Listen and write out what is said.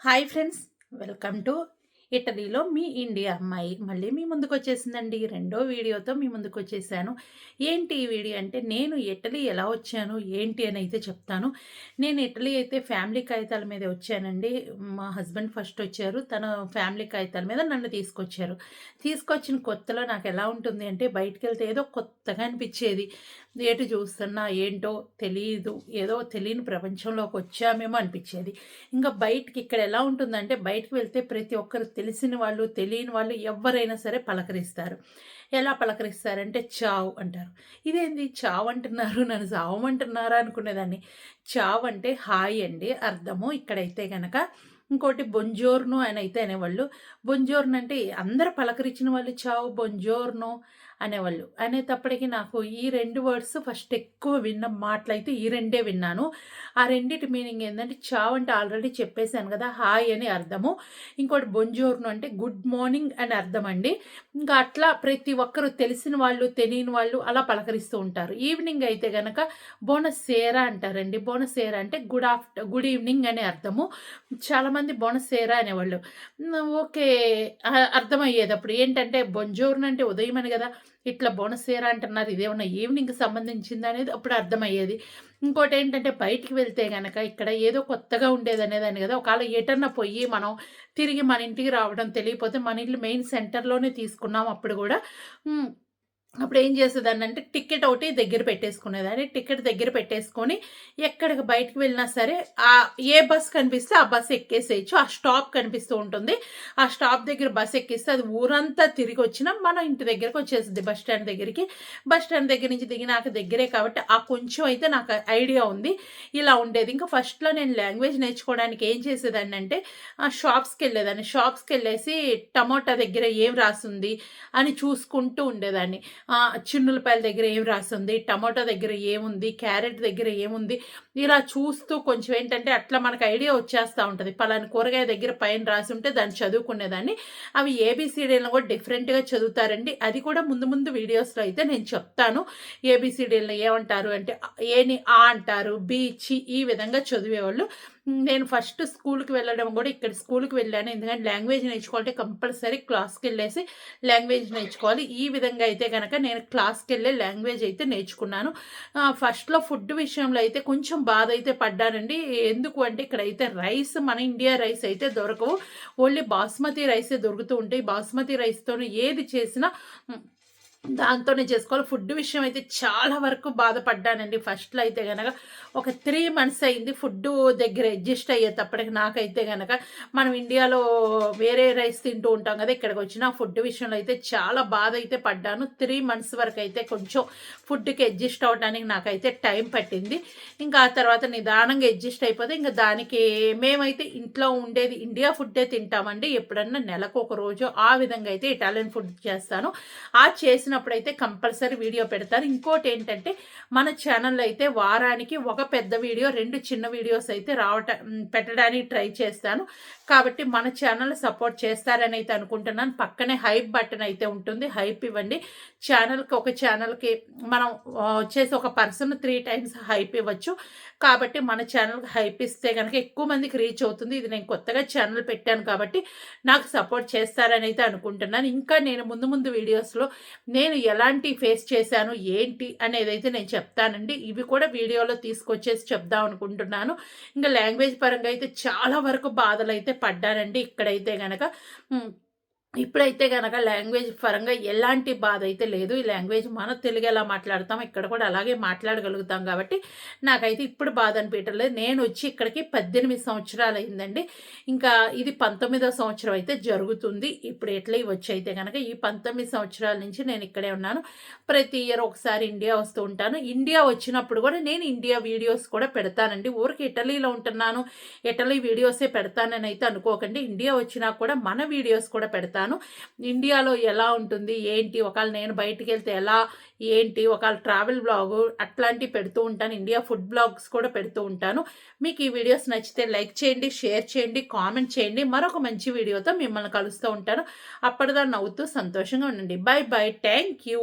Hi friends, welcome to ఇటలీలో మీ India అమ్మాయి. మళ్ళీ మీ ముందుకు వచ్చేసిందండి. రెండో వీడియోతో మీ ముందుకు వచ్చేసాను. ఏంటి ఈ వీడియో అంటే, నేను ఇటలీ ఎలా వచ్చాను ఏంటి అని అయితే చెప్తాను. నేను ఇటలీ అయితే ఫ్యామిలీ కాగితాల మీద వచ్చానండి. మా హస్బెండ్ ఫస్ట్ వచ్చారు. తన ఫ్యామిలీ కాగితాల మీద నన్ను తీసుకొచ్చారు. తీసుకొచ్చిన కొత్తలో నాకు ఎలా ఉంటుంది అంటే, బయటికి వెళ్తే ఏదో కొత్తగా అనిపించేది. ఎటు చూస్తున్నా ఏంటో తెలియదు, ఏదో తెలియని ప్రపంచంలోకి వచ్చామేమో అనిపించేది. ఇంకా బయటికి ఇక్కడ ఎలా ఉంటుందంటే, బయటకు వెళ్తే ప్రతి ఒక్కరు తెలిసిన వాళ్ళు, తెలియని వాళ్ళు ఎవ్వరైనా సరే పలకరిస్తారు. ఎలా పలకరిస్తారంటే చావ్ అంటారు. ఇదేంది చావ్ అంటున్నారు, నన్ను సావమంటున్నారా అనుకునేదాన్ని. చావ్ అంటే హాయ్ అండి అర్థము. ఇక్కడైతే గనక ఇంకోటి బొంజోర్నో అని అయితే అనేవాళ్ళు. బొంజోర్నో అంటే అందరూ పలకరించిన వాళ్ళు చావ్, బొంజోర్నో అనేవాళ్ళు. అనేటప్పటికి నాకు ఈ 2 వర్డ్స్ ఫస్ట్ ఎక్కువ విన్న మాటలైతే ఈ రెండే విన్నాను. ఆ రెండిటి మీనింగ్ ఏందంటే, చావ్ అంటే ఆల్రెడీ చెప్పేసాను కదా, హాయ్ అని అర్థము. ఇంకోటి బొంజోర్నో అంటే గుడ్ మార్నింగ్ అని అర్థం అండి. ఇంకా అట్లా ప్రతి ఒక్కరు తెలిసిన వాళ్ళు, తెలియని వాళ్ళు అలా పలకరిస్తూ ఉంటారు. ఈవినింగ్ అయితే గనక బోనసేరా అంటారండి. బోనసేరా అంటే గుడ్ ఈవినింగ్ అనే అర్థము. చాలామంది బోనసేరా అనేవాళ్ళు. ఓకే. అర్థమయ్యేదప్పుడు. ఏంటంటే బొంజోర్నో అంటే ఉదయం అని గదా! ఇట్లా బోనసేరా అంటున్నారు. ఇదేమన్నా ఈవినింగ్‌కి సంబంధించిందా అనేది అప్పుడు అర్థమయ్యేది. ఇంకోటేంటంటే బయటికి వెళ్తే గనక ఇక్కడ ఏదో కొత్తగా ఉండేదనేదాన్ని గదా! ఒకవేళ ఎటన్నా పొయ్యి మనం తిరిగి మన ఇంటికి రావడం తెలియపోతే, మన ఇల్లు మెయిన్ సెంటర్‌లోనే తీసుకున్నాం అప్పుడు గూడా. హ్మ్. అప్పుడేం చేసేదాన్నంటే టికెట్ ఒకటి దగ్గర పెట్టేసుకునేదాన్ని. టికెట్ దగ్గర పెట్టేసుకొని ఎక్కడికి బయటికి వెళ్ళినా సరే ఏ బస్ కనిపిస్తే ఆ బస్ ఎక్కేసేయొచ్చు. ఆ స్టాప్ కనిపిస్తూ ఉంటుంది. ఆ స్టాప్ దగ్గర బస్ ఎక్కిస్తే అది ఊరంతా తిరిగొచ్చినా మన ఇంటి దగ్గరకొచ్చేసిద్ది బస్ స్టాండ్ దగ్గరికి. బస్ స్టాండ్ దగ్గర నుంచి దిగినాక దగ్గరే కాబట్టి ఆ కొంచెం అయితే నాకు ఐడియా ఉంది. ఇలా ఉండేది. ఇంకా ఫస్ట్‌లో నేను లాంగ్వేజ్ నేర్చుకోవడానికి ఏం చేసేదాన్నంటే షాప్స్‌కెళ్ళేదాన్ని. షాప్స్‌కెళ్ళేసి టమోటా దగ్గర ఏం రాసుంది అని చూసుకుంటూ ఉండేదాన్ని. చిన్నులపాయల దగ్గర ఏం రాసుంది, టమాటో దగ్గర ఏముంది, క్యారెట్ దగ్గర ఏముంది, ఇలా చూస్తూ కొంచెం ఏంటంటే అట్లా మనకు ఐడియా వచ్చేస్తా ఉంటది. పలానా కూరగాయ దగ్గర పైన రాసుంటే దాన్ని చదువుకునేదాన్ని. అవి ఏబీసీడీలను కూడా డిఫరెంట్‌గా చదువుతారండి. అది కూడా ముందు ముందు వీడియోస్‌లో అయితే నేను చెప్తాను. ఏబీసీడీలను ఏమంటారు అంటే, ఏని ఆ అంటారు, బి, చి ఈ విధంగా చదివేవాళ్ళు. నేను ఫస్ట్ స్కూలుకి వెళ్ళడం కూడా ఇక్కడ స్కూలుకి వెళ్ళాను. ఎందుకంటే లాంగ్వేజ్ నేర్చుకోవాలంటే కంపల్సరీ క్లాస్‌కెళ్ళేసి లాంగ్వేజ్ నేర్చుకోవాలి. ఈ విధంగా అయితే గనక నేను క్లాస్‌కెళ్ళే లాంగ్వేజ్ అయితే నేర్చుకున్నాను. ఫస్ట్‌లో ఫుడ్ విషయంలో అయితే కొంచెం బాధ అయితే పడ్డానండి. ఎందుకు అంటే ఇక్కడైతే రైస్ మన ఇండియా రైస్ అయితే దొరకవు. ఓన్లీ బాస్మతి రైసే దొరుకుతూ ఉంటాయి. బాస్మతి రైస్‌తోని ఏది చేసినా హ్మ్. దాంతోనే చేసుకోవాలి. ఫుడ్ విషయం అయితే చాలా వరకు బాధపడ్డానండి. ఫస్ట్‌లో అయితే గనక ఒక 3 మంత్స్ అయింది ఫుడ్డు దగ్గర అడ్జస్ట్ అయ్యేటప్పటికి నాకైతే గనక. మనం ఇండియాలో వేరే రైస్ తింటూ ఉంటాం గదా! ఇక్కడికొచ్చిన ఫుడ్ విషయంలో అయితే చాలా బాధ అయితే పడ్డాను. 3 మంత్స్ వరకైతే కొంచెం ఫుడ్‌కి అడ్జస్ట్ అవ్వడానికి నాకైతే టైం పట్టింది. ఇంకా ఆ తర్వాత నిదానంగా అడ్జస్ట్ అయిపోతే ఇంక దానికి మేమైతే ఇంట్లో ఉండేది ఇండియా ఫుడ్డే తింటామండి. ఎప్పుడన్నా నెలకు ఒక రోజు ఆ విధంగా అయితే ఇటాలియన్ ఫుడ్ చేస్తాను. చేసినప్పుడైతే కంపల్సరీ వీడియో పెడతాను. ఇంకోటేంటంటే మన ఛానల్‌లో అయితే వారానికి ఒక పెద్ద వీడియో, 2 చిన్న వీడియోస్ అయితే పెట్టడానికి ట్రై చేస్తాను. కాబట్టి మన ఛానల్‌ని సపోర్ట్ చేస్తారని అయితే అనుకుంటున్నాను. పక్కనే హైప్ బటన్ అయితే ఉంటుంది. హైప్ ఇవ్వండి. ఒక ఛానల్‌కి మనం వచ్చేసి ఒక పర్సన్ 3 టైమ్స్ హైప్ ఇవ్వచ్చు. కాబట్టి మన ఛానల్‌కి హైప్ ఇస్తే గనక ఎక్కువ మందికి రీచ్ అవుతుంది. ఇది నేను కొత్తగా ఛానల్ పెట్టాను కాబట్టి నాకు సపోర్ట్ చేస్తారని అయితే అనుకుంటున్నాను. ఇంకా నేను ముందు ముందు వీడియోస్‌లో నేను ఎలాంటి ఫేస్ చేశాను, ఏంటి అనేదైతే నేను చెప్తానండి. ఇవి కూడా వీడియోలో తీసుకొచ్చేసి చెప్దాం అనుకుంటున్నాను. ఇంకా లాంగ్వేజ్ పరంగా అయితే చాలా వరకు బాధలైతే పడ్డానండి ఇక్కడైతే గనక. హ్మ్. ఇప్పుడైతే గనక లాంగ్వేజ్ పరంగా ఎలాంటి బాధ అయితే లేదు. ఈ లాంగ్వేజ్ మన తెలుగు ఎలా మాట్లాడతాం, ఇక్కడ కూడా అలాగే మాట్లాడగలుగుతాం కాబట్టి నాకైతే ఇప్పుడు బాధ అనిపియటం లేదు. నేనొచ్చి ఇక్కడికి 18 సంవత్సరాలయిందండి. ఇంకా ఇది 19వ సంవత్సరం అయితే జరుగుతుంది. ఇప్పుడు ఇటలీ వచ్చైతే గనక ఈ 19 సంవత్సరాల నుంచి నేను ఇక్కడే ఉన్నాను. ప్రతి ఇయర్ ఒకసారి ఇండియా వస్తూ ఉంటాను. ఇండియా వచ్చినప్పుడు కూడా నేను ఇండియా వీడియోస్ కూడా పెడతానండి. ఊరికే ఇటలీలో ఉంటున్నాను, ఇటలీ వీడియోసే పెడతానని అయితే అనుకోకండి. ఇండియా వచ్చినా కూడా మన వీడియోస్ కూడా పెడతాను. ఇండియాలో ఎలా ఉంటుంది, ఏంటి, ఒకవేళ నేను బయటికెళ్తే ఎలా, ఏంటి, ఒకవేళ ట్రావెల్ బ్లాగు అట్లాంటివి పెడుతూ ఉంటాను. ఇండియా ఫుడ్ బ్లాగ్స్ కూడా పెడుతూ ఉంటాను. మీకు ఈ వీడియోస్ నచ్చితే లైక్ చేయండి, షేర్ చేయండి, కామెంట్ చేయండి. మరొక మంచి వీడియోతో మిమ్మల్ని కలుస్తూ ఉంటాను. అప్పటిదాకా నవ్వుతూ సంతోషంగా ఉండండి. By by. Thank you.